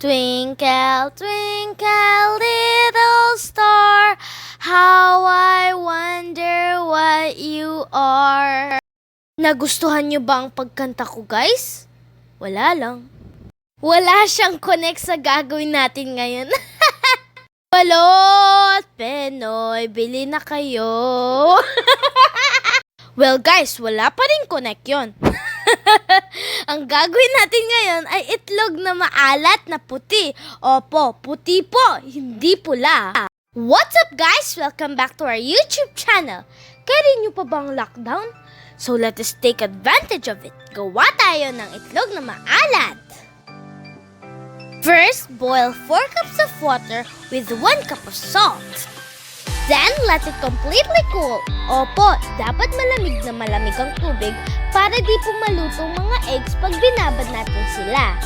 Twinkle, twinkle, little star, how I wonder what you are. Nagustuhan niyo ba ang pagkanta ko, guys? Wala lang. Wala siyang connect sa gagawin natin ngayon. Balot, Penoy, bili na kayo. Well, guys, wala pa rin connect yun. Ang gagawin natin ngayon ay itlog na maalat na puti. Opo, puti po, hindi pula. What's up, guys? Welcome back to our YouTube channel. Kaya niyo pa bang lockdown? So let us take advantage of it. Gawa tayo ng itlog na maalat. First, boil 4 cups of water with 1 cup of salt. Then, let it completely cool. Opo, dapat malamig na malamig ang tubig para di po malutong mga eggs pag binabad natin sila.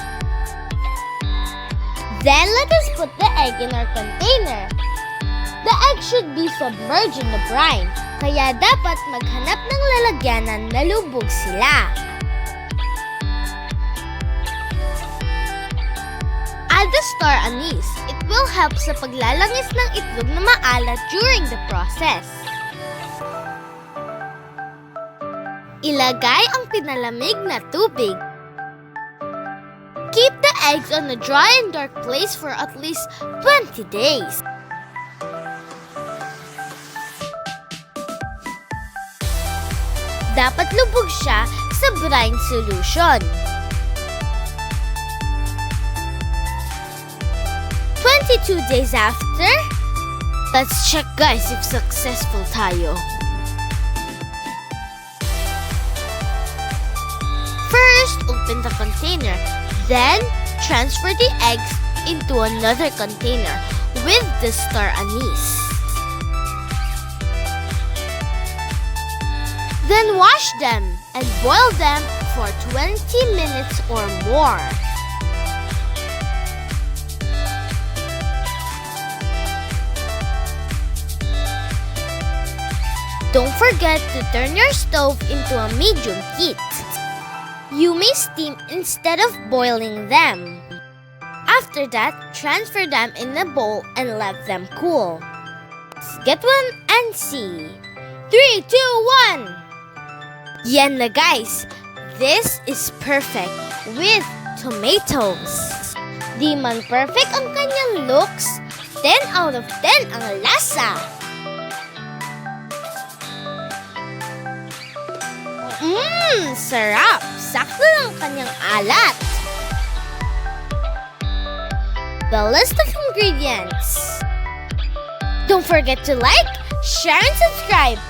Then, let us put the egg in our container. The egg should be submerged in the brine, kaya dapat maghanap ng lalagyanan na lubog sila. Add the star anise. It will help sa paglalangis ng itlog na maalat during the process. Ilagay ang pinalamig na tubig. Keep the eggs on a dry and dark place for at least 20 days. Dapat lubog siya sa brine solution. 22 days after, let's check, guys, if successful tayo. First, open the container. Then, transfer the eggs into another container with the star anise. Then wash them and boil them for 20 minutes or more. Don't forget to turn your stove into a medium heat. You may steam instead of boiling them. After that, transfer them in a bowl and let them cool. Let's get one and see. 3, 2, 1! Yan na, guys! This is perfect with tomatoes. Di man perfect ang kanyang looks, 10 out of 10 ang lasa. Sarap! Sakto lang kanyang alat. The list of ingredients. Don't forget to like, share, and subscribe.